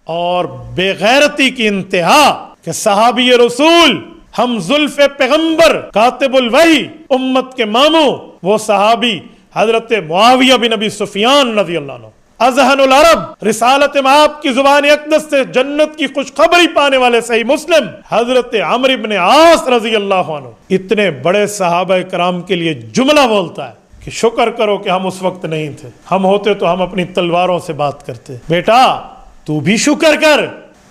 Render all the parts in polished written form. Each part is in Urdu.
اور بے غیرتی کی انتہا کہ صحابی رسول، ہم زلف پیغمبر، کاتب الوحی، امت کے ماموں، وہ صحابی حضرت معاویہ بن ابی سفیان رضی اللہ عنہ، اذہن العرب، رسالت آپ کی زبان اقدس سے جنت کی خوشخبری پانے والے صحیح مسلم حضرت عمرو بن عاص رضی اللہ عنہ، اتنے بڑے صحابہ کرام کے لیے جملہ بولتا ہے کہ شکر کرو کہ ہم اس وقت نہیں تھے، ہم ہوتے تو ہم اپنی تلواروں سے بات کرتے۔ بیٹا تو بھی شکر کر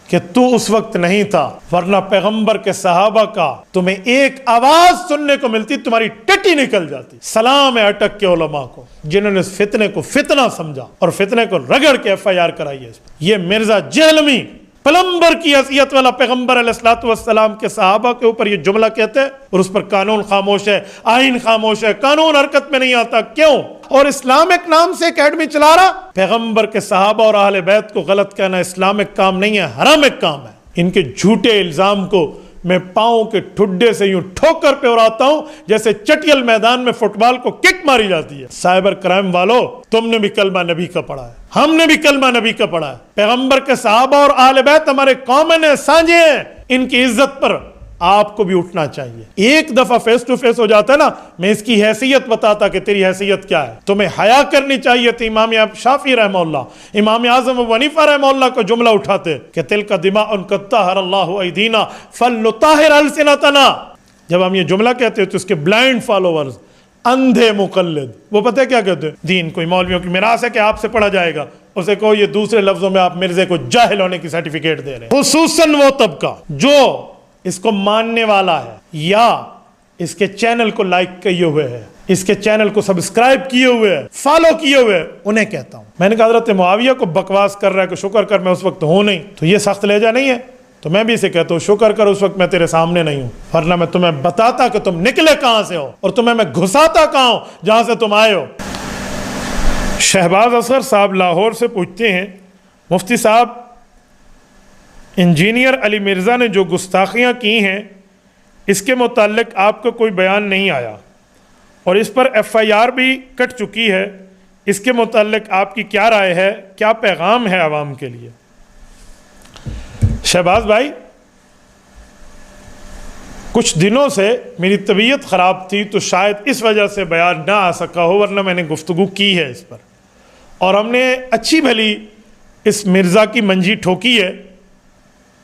کہ تو اس وقت نہیں تھا، ورنہ پیغمبر کے صحابہ کا تمہیں ایک آواز سننے کو ملتی تمہاری ٹٹی نکل جاتی۔ سلام ہے اٹک کے علماء کو جنہوں نے اس فتنے کو فتنہ سمجھا اور فتنے کو رگڑ کے FIR کرائی ہے۔ یہ مرزا جہلمی پلمبر کی حیثیت والا پیغمبر علیہ الصلوۃ والسلام کے صحابہ کے اوپر یہ جملہ کہتے ہیں اور اس پر قانون خاموش ہے، آئین خاموش ہے، قانون حرکت میں نہیں آتا۔ کیوں؟ اور اسلامک نام سے اکیڈمی چلا رہا۔ پیغمبر کے صحابہ اور اہل بیت کو غلط کہنا اسلامک کام نہیں ہے، حرامک کام ہے۔ ان کے جھوٹے الزام کو میں پاؤں کے ٹھڈے سے یوں ٹھوکر پہ اڑاتا ہوں جیسے چٹیل میدان میں فٹ بال کو کک ماری جاتی ہے۔ سائبر کرائم والو، تم نے بھی کلمہ نبی کا پڑھا ہے، ہم نے بھی کلمہ نبی کا پڑھا ہے۔ پیغمبر کے صحابہ اور اہل بیت ہمارے کامن ہیں، سانجے ہیں، ان کی عزت پر آپ کو بھی اٹھنا چاہیے۔ ایک دفعہ فیس ٹو فیس ہو جاتا ہے نا، میں اس کی حیثیت بتاتا کہ تیری حیثیت کیا ہے۔ تمہیں حیا کرنی چاہیے تھی۔ امام شافعی رحمہ اللہ، امام اعظم ابو حنیفہ رحمہ اللہ کو جملہ اٹھاتے کہ تلک دماء قد طہر اللہ ایدینا فلنطہر السنتنا۔ جب ہم یہ جملہ کہتے ہیں تو اس کے بلائنڈ فالوورز، اندھے مقلد، وہ پتہ ہے کیا کہتے ہیں؟ دین کوئی مولویوں کی میراث ہے کہ آپ سے پڑھا جائے گا، اسے کہو یہ دوسرے لفظوں میں آپ مرزے کو جاہل ہونے کی سرٹیفکیٹ دے رہے ہیں۔ خصوصاً وہ طبقہ جو اس کو ماننے والا ہے یا اس کے چینل کو لائک کیے ہوئے ہے، اس کے چینل کو سبسکرائب کیے ہوئے ہے، فالو کیے ہوئے، انہیں کہتا ہوں۔ میں نے کہا حضرت معاویہ کو بکواس کر رہا ہے کہ شکر کر میں اس وقت ہوں نہیں، تو یہ سخت لہجہ نہیں ہے؟ تو میں بھی اسے کہتا ہوں شکر کر اس وقت میں تیرے سامنے نہیں ہوں، ورنہ میں تمہیں بتاتا کہ تم نکلے کہاں سے ہو اور تمہیں میں گھساتا کہاں ہوں جہاں سے تم آئے ہو۔ شہباز اصغر صاحب لاہور سے پوچھتے ہیں، مفتی صاحب انجینئر علی مرزا نے جو گستاخیاں کی ہیں اس کے متعلق آپ کا کوئی بیان نہیں آیا اور اس پر FIR بھی کٹ چکی ہے، اس کے متعلق آپ کی کیا رائے ہے، کیا پیغام ہے عوام کے لیے؟ شہباز بھائی، کچھ دنوں سے میری طبیعت خراب تھی تو شاید اس وجہ سے بیان نہ آ سکا ہو، ورنہ میں نے گفتگو کی ہے اس پر، اور ہم نے اچھی بھلی اس مرزا کی منجی ٹھوکی ہے،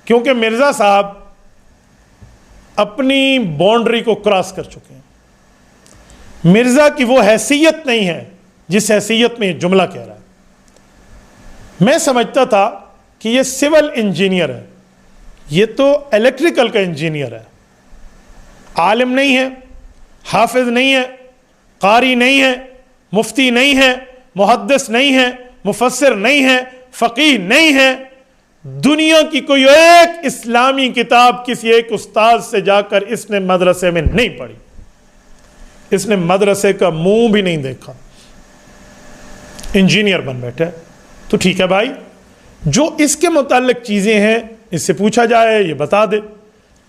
کیونکہ مرزا صاحب اپنی باؤنڈری کو کراس کر چکے ہیں۔ مرزا کی وہ حیثیت نہیں ہے جس حیثیت میں یہ جملہ کہہ رہا ہے۔ میں سمجھتا تھا کہ یہ سول انجینئر ہے، یہ تو الیکٹریکل کا انجینئر ہے، عالم نہیں ہے، حافظ نہیں ہے، قاری نہیں ہے، مفتی نہیں ہے، محدث نہیں ہے، مفسر نہیں ہے، فقیہ نہیں ہے۔ دنیا کی کوئی ایک اسلامی کتاب کسی ایک استاذ سے جا کر اس نے مدرسے میں نہیں پڑھی، اس نے مدرسے کا منہ بھی نہیں دیکھا، انجینئر بن بیٹھے۔ تو ٹھیک ہے بھائی، جو اس کے متعلق چیزیں ہیں اس سے پوچھا جائے، یہ بتا دے،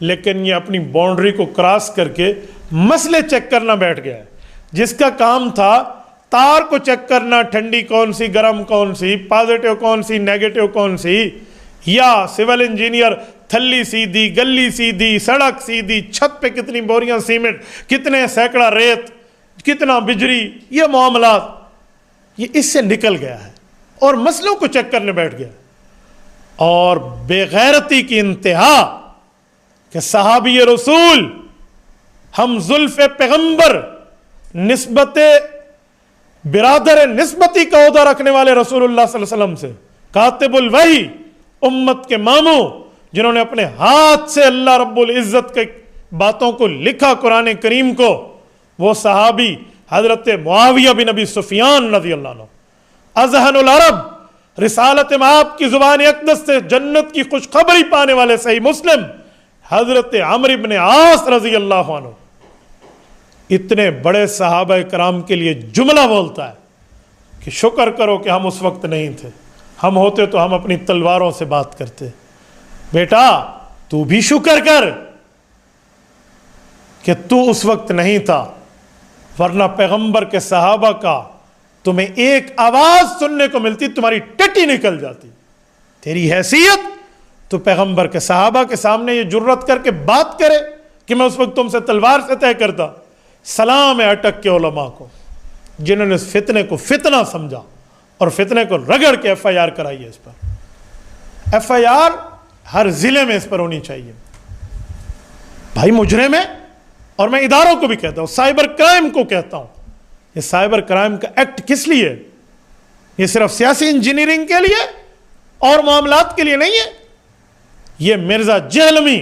لیکن یہ اپنی باؤنڈری کو کراس کر کے مسئلے چیک کرنا بیٹھ گیا ہے۔ جس کا کام تھا تار کو چیک کرنا، ٹھنڈی کون سی، گرم کون سی، پازیٹیو کون سی، نیگیٹو کون سی، یا سول انجینئر تھلی سیدھی، گلی سیدھی، سڑک سیدھی، چھت پہ کتنی بوریاں سیمنٹ، کتنے سینکڑا ریت، کتنا بجری، یہ معاملات، یہ اس سے نکل گیا ہے اور مسئلوں کو چیک کرنے بیٹھ گیا۔ اور بے غیرتی کی انتہا کہ صحابی رسول، ہم زلف پیغمبر، نسبت برادر نسبتی کا عہدہ رکھنے والے رسول اللہ صلی اللہ علیہ وسلم سے، کاتب الوحی، امت کے ماموں، جنہوں نے اپنے ہاتھ سے اللہ رب العزت کے باتوں کو لکھا قرآن کریم کو، وہ صحابی حضرت معاویہ بن ابی سفیان رضی اللہ عنہ، اذہن العرب، رسالت آپ کی زبان اقدس سے جنت کی خوشخبری پانے والے صحیح مسلم حضرت عمرو بن عاص رضی اللہ عنہ، اتنے بڑے صحابہ کرام کے لیے جملہ بولتا ہے کہ شکر کرو کہ ہم اس وقت نہیں تھے، ہم ہوتے تو ہم اپنی تلواروں سے بات کرتے۔ بیٹا تو بھی شکر کر کہ تو اس وقت نہیں تھا، ورنہ پیغمبر کے صحابہ کا تمہیں ایک آواز سننے کو ملتی تمہاری ٹٹی نکل جاتی۔ تیری حیثیت تو پیغمبر کے صحابہ کے سامنے یہ جرت کر کے بات کرے کہ میں اس وقت تم سے تلوار سے طے کرتا. سلام ہے اٹک کے علماء کو جنہوں نے اس فتنے کو فتنہ سمجھا اور فتنے کو رگڑ کے ایف آئی آر کرائی ہے. اس پر ایف آئی آر ہر ضلع میں اس پر ہونی چاہیے. بھائی مجرم ہے. اور میں اداروں کو بھی کہتا ہوں, سائبر کرائم کو کہتا ہوں, یہ سائبر کرائم کا ایکٹ کس لیے؟ یہ صرف سیاسی انجینئرنگ کے لیے اور معاملات کے لیے نہیں ہے. یہ مرزا جہلمی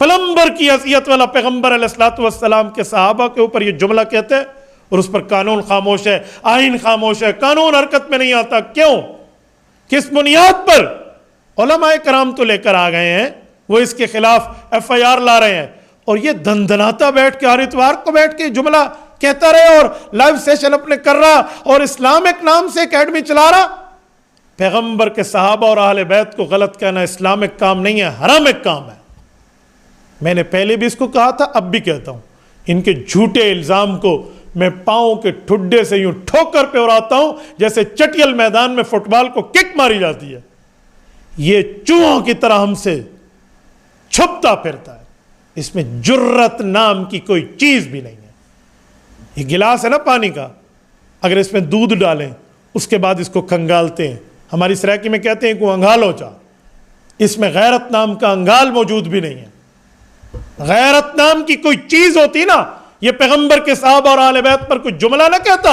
پلمبر کی حیثیت والا پیغمبر علیہ الصلوۃ والسلام کے صحابہ کے اوپر یہ جملہ کہتے ہیں اور اس پر قانون خاموش ہے, آئین خاموش ہے, قانون حرکت میں نہیں آتا. کیوں؟ کس بنیاد پر؟ علماء کرام تو لے کر آ گئے ہیں, وہ اس کے خلاف ایف آئی آر لا رہے ہیں, اور یہ دندناتا بیٹھ کے ہر اتوار کو بیٹھ کے جملہ کہتا رہے اور لائیو سیشن اپنے کر رہا اور اسلامک نام سے اکیڈمی چلا رہا. پیغمبر کے صحابہ اور اہل بیت کو غلط کہنا اسلامک کام نہیں ہے, حرامک کام ہے. میں نے پہلے بھی اس کو کہا تھا, اب بھی کہتا ہوں, ان کے جھوٹے الزام کو میں پاؤں کے ٹھڈے سے یوں ٹھوکر پہ اڑاتا ہوں جیسے چٹیل میدان میں فٹ بال کو کک ماری جاتی ہے. یہ چوہوں کی طرح ہم سے چھپتا پھرتا ہے, اس میں جرت نام کی کوئی چیز بھی نہیں ہے. یہ گلاس ہے نا پانی کا, اگر اس میں دودھ ڈالیں اس کے بعد اس کو کنگالتے ہیں, ہماری سرائکی میں کہتے ہیں کہ انگالو چا, اس میں غیرت نام کا انگال موجود بھی نہیں ہے. غیرت نام کی کوئی چیز ہوتی نا, یہ پیغمبر کے صحابہ اور اہل بیت پر کوئی جملہ نہ کہتا.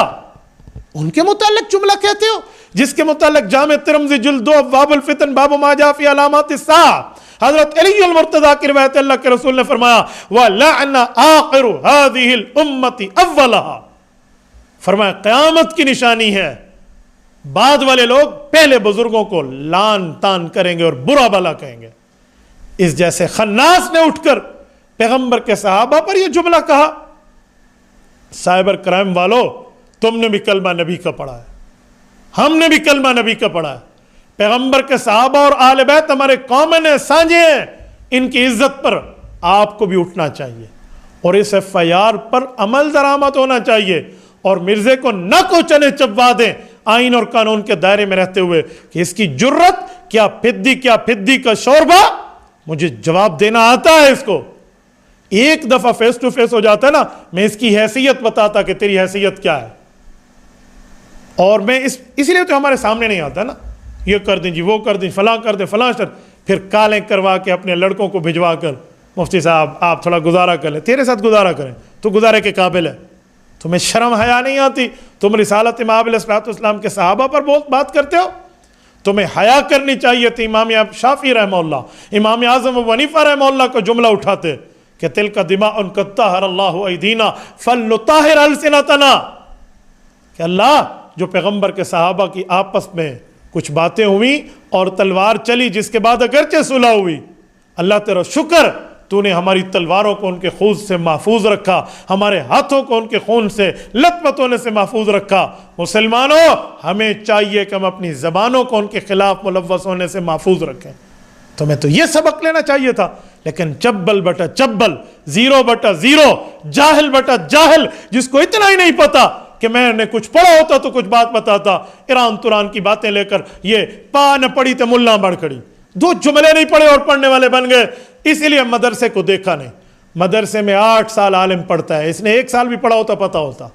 ان کے متعلق جملہ کہتے ہو جس کے متعلق جامع ترمذی جلد 2 ابواب الفتن باب ما جاء فی علامات الساعہ, حضرت علی المرتضیٰ کی روایت, اللہ کے رسول نے فرمایا وَلَعْنَ آخِرُ هَذِهِ الْأُمَّةِ أَوَّلَهَا, فرمایا قیامت کی نشانی ہے بعد والے لوگ پہلے بزرگوں کو لان تان کریں گے اور برا بلا کہیں گے. اس جیسے خناس نے اٹھ کر پیغمبر کے صحابہ پر یہ جملہ کہا. سائبر کرائم والو, تم نے بھی کلمہ نبی کا پڑھا ہے, ہم نے بھی کلمہ نبی کا پڑھا ہے. پیغمبر کے صحابہ اور اہل بیت ہمارے کامن ہیں, سانجے ہیں, ان کی عزت پر آپ کو بھی اٹھنا چاہیے اور اس ایف آئی آر پر عمل درآمد ہونا چاہیے. اور مرزے کو نہ کو چنے چبوا دیں آئین اور قانون کے دائرے میں رہتے ہوئے کہ اس کی جرت کیا پھدی کا شوربہ, مجھے جواب دینا آتا ہے اس کو. ایک دفعہ فیس ٹو فیس ہو جاتا ہے نا, میں اس کی حیثیت بتاتا کہ تیری حیثیت کیا ہے, اور میں اسی لیے تو ہمارے سامنے نہیں آتا نا, یہ کر دیں جی, وہ کر دیں, فلاں کر دیں, فلاں شر, پھر کالیں کروا کے اپنے لڑکوں کو بھجوا کر مفتی صاحب آپ تھوڑا گزارا کر لیں, تیرے ساتھ گزارا کریں, تو گزارے کے قابل ہے. تمہیں شرم حیا نہیں آتی؟ تم رسالت امام علیہ السلام کے صحابہ پر بات کرتے ہو. تمہیں حیا کرنی چاہیے تھی. امام شافعی رحمہ اللہ, امام اعظم ابو حنیفہ رحمہ اللہ کا جملہ اٹھاتے کہ تلک دماء قد طہر اللہ ایدینا فلنطہر السنتنا, کہ اللہ جو پیغمبر کے صحابہ کی آپس میں کچھ باتیں ہوئیں اور تلوار چلی جس کے بعد اگرچہ صلح ہوئی, اللہ تیرا شکر تو نے ہماری تلواروں کو ان کے خون سے محفوظ رکھا, ہمارے ہاتھوں کو ان کے خون سے لت پت ہونے سے محفوظ رکھا. مسلمانوں ہمیں چاہیے کہ ہم اپنی زبانوں کو ان کے خلاف ملوث ہونے سے محفوظ رکھیں. تمہیں تو یہ سبق لینا چاہیے تھا, لیکن چبل بٹا چبل, 0/0, جاہل بٹا جاہل, جس کو اتنا ہی نہیں پتا کہ میں نے کچھ پڑھا ہوتا تو کچھ بات بتاتا, ایران توران کی باتیں لے کر یہ پا نہ پڑی تو ملا بڑھ کھڑی, 2 جملے نہیں پڑھے اور پڑھنے والے بن گئے. اسی لیے مدرسے کو دیکھا نہیں. مدرسے میں 8 سال عالم پڑھتا ہے, اس نے 1 سال بھی پڑھا ہوتا پتا ہوتا.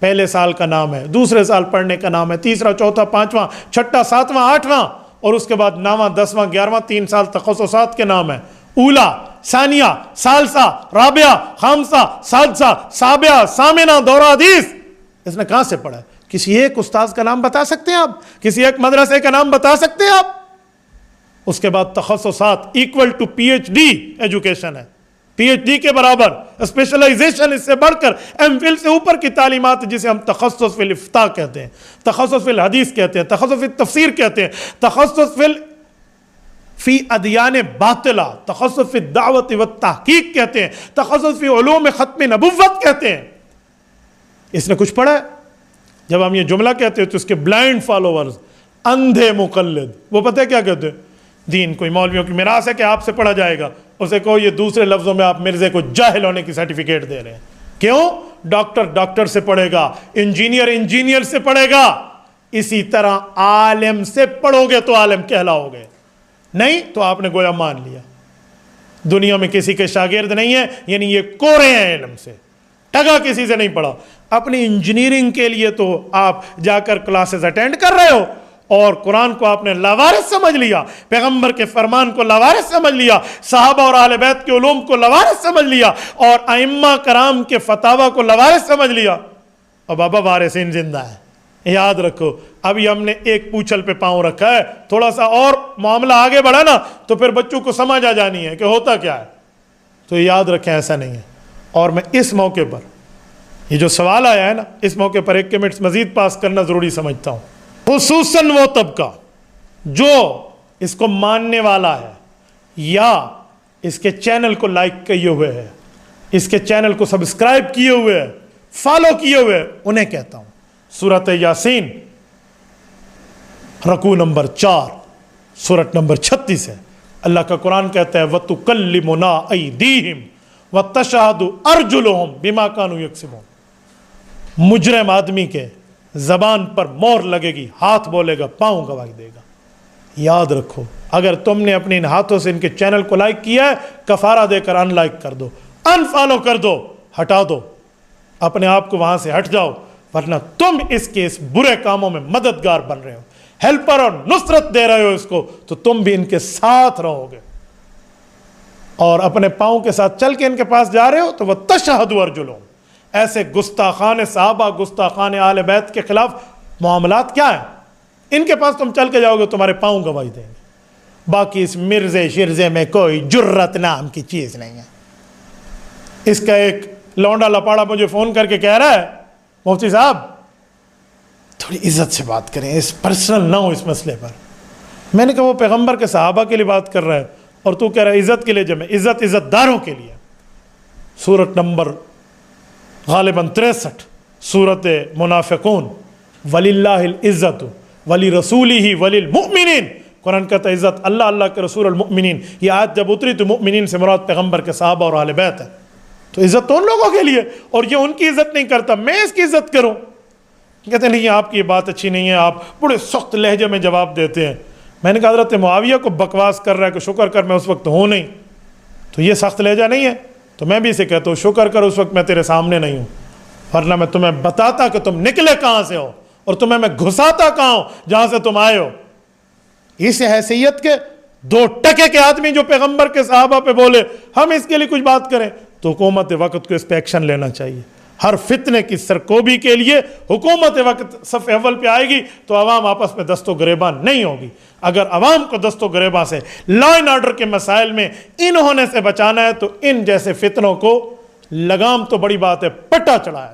پہلے سال کا نام ہے, دوسرے سال پڑھنے کا نام ہے, تیسرا, چوتھا, 5واں, 6واں, 7واں, 8واں, اور اس کے بعد 9واں, 10واں, 11واں, 3 سال تخصصات کے نام ہے. اولا, ثانیہ, ثالثہ, رابعہ, خامسہ, سادسہ, سابعہ, ثامنہ, دورہ حدیث. اس نے کہاں سے پڑھا ہے؟ کسی ایک استاذ کا نام بتا سکتے ہیں آپ؟ کسی ایک مدرسے کا نام بتا سکتے ہیں آپ؟ اس کے بعد تخصصات equal to P H D education ہے, پی ایچ ڈی کے برابر اسپیشلائزیشن, اس سے بڑھ کر ایم فل سے اوپر کی تعلیمات جسے ہم تخصص فی الافتاء کہتے ہیں, تخصص فی الحدیث کہتے ہیں, تخصص فی التفسیر کہتے ہیں, تخصص فی ادیان باطلہ, تخصص فی الدعوت والتحقیق کہتے ہیں, تخصص فی علوم ختم نبوت کہتے ہیں. اس نے کچھ پڑھا ہے؟ جب ہم یہ جملہ کہتے ہیں تو اس کے بلائنڈ فالوورز, اندھے مقلد, وہ پتہ ہے کیا کہتے ہیں؟ دین کوئی مولویوں کی میراث ہے کہ آپ سے پڑھا جائے گا, اسے کہو یہ دوسرے لفظوں میں آپ مرزے کو جاہل ہونے کی سرٹیفکیٹ دے رہے ہیں. کیوں؟ ڈاکٹر سے پڑھے گا, انجینئر سے پڑھے گا. اسی طرح عالم سے پڑھو گے تو عالم کہلاؤ گے، نہیں تو آپ نے گویا مان لیا دنیا میں کسی کے شاگرد نہیں ہے، یعنی یہ کورے ہیں علم سے، ٹگا کسی سے نہیں پڑھا۔ اپنی انجینئرنگ کے لیے تو آپ جا کر کلاسز اٹینڈ کر رہے ہو، اور قرآن کو آپ نے لاوارث سمجھ لیا، پیغمبر کے فرمان کو لاوارث سمجھ لیا، صحابہ اور اہل بیت کے علوم کو لاوارث سمجھ لیا، اور ائمہ کرام کے فتاوی کو لاوارث سمجھ لیا، اور بابا وارثین زندہ ہے۔ یاد رکھو، ابھی ہم نے ایک پوچھل پہ پاؤں رکھا ہے، تھوڑا سا اور معاملہ آگے بڑھا نا تو پھر بچوں کو سمجھ آ جانی ہے کہ ہوتا کیا ہے۔ تو یاد رکھیں ایسا نہیں ہے۔ اور میں اس موقع پر یہ جو سوال آیا ہے نا، اس موقع پر 1 منٹ مزید پاس کرنا ضروری سمجھتا ہوں، خصوصاً وہ طبقہ جو اس کو ماننے والا ہے یا اس کے چینل کو لائک کیے ہوئے ہے، اس کے چینل کو سبسکرائب کیے ہوئے ہے، فالو کیے ہوئے، انہیں کہتا ہوں سورۃ یاسین رکوع نمبر 4 سورۃ نمبر 36 ہے۔ اللہ کا قرآن کہتا ہے وَتُكَلِّمُنَا أَيْدِيهِمْ وَتَشْهَدُ أَرْجُلُهُمْ بِمَا كَانُوا يَكْسِبُونَ۔ مجرم آدمی کے زبان پر مور لگے گی، ہاتھ بولے گا، پاؤں گواہی دے گا۔ یاد رکھو، اگر تم نے اپنے ان ہاتھوں سے ان کے چینل کو لائک کیا ہے، کفارہ دے کر ان لائک کر دو، ان فالو کر دو، ہٹا دو، اپنے آپ کو وہاں سے ہٹ جاؤ، ورنہ تم اس کے اس برے کاموں میں مددگار بن رہے ہو، ہیلپر اور نصرت دے رہے ہو اس کو، تو تم بھی ان کے ساتھ رہو گے، اور اپنے پاؤں کے ساتھ چل کے ان کے پاس جا رہے ہو تو وہ تشہدوا ارجلہم۔ ایسے گستاخان صحابہ، گستاخان اہل بیت کے خلاف معاملات کیا ہیں؟ ان کے پاس تم چل کے جاؤ گے، تمہارے پاؤں گواہی دیں گے۔ باقی اس مرزے شرزے میں کوئی جرت نام کی چیز نہیں ہے۔ اس کا ایک لونڈا لپاڑا مجھے فون کر کے کہہ رہا ہے مفتی صاحب تھوڑی عزت سے بات کریں، اس پرسنل نہ ہو اس مسئلے پر۔ میں نے کہا وہ پیغمبر کے صحابہ کے لیے بات کر رہا ہے اور تو کہہ رہا ہے عزت کے لیے، جب میں عزت داروں کے لیے۔ سورت نمبر غالباً 63 سورت منافقون، وَلِلَّهِ الْعِزَّةُ وَلِرَسُولِهِ وَلِلْمُؤْمِنِينَ۔ قرآن کہتا ہے عزت اللہ، اللہ کے رسول، المؤمنین۔ یہ آیت جب اتری تو مؤمنین سے مراد پیغمبر کے صحابہ اور اہل بیت ہے، تو عزت تو ان لوگوں کے لیے، اور یہ ان کی عزت نہیں کرتا، میں اس کی عزت کروں۔ کہتے ہیں نہیں آپ کی یہ بات اچھی نہیں ہے، آپ بڑے سخت لہجے میں جواب دیتے ہیں۔ میں نے کہا حضرت معاویہ کو بکواس کر رہا ہے کہ شکر کر میں اس وقت ہوں نہیں، تو یہ سخت لہجہ نہیں ہے؟ تو میں بھی اسے کہتا ہوں شکر کر اس وقت میں تیرے سامنے نہیں ہوں، ورنہ میں تمہیں بتاتا کہ تم نکلے کہاں سے ہو، اور تمہیں میں گھساتا کہاں ہوں جہاں سے تم آئے ہو۔ اس حیثیت کے 2 ٹکے کے آدمی جو پیغمبر کے صحابہ پہ بولے ہم اس کے لیے کچھ بات کریں، تو حکومت وقت کو اس پہ ایکشن لینا چاہیے۔ ہر فتنے کی سرکوبی کے لیے حکومت وقت صف اول پہ آئے گی تو عوام آپس میں دست و گریباں نہیں ہوگی۔ اگر عوام کو دست و گریباں سے، لا اینڈ آرڈر کے مسائل میں ان ہونے سے بچانا ہے تو ان جیسے فتنوں کو لگام تو بڑی بات ہے، پٹا چڑھایا۔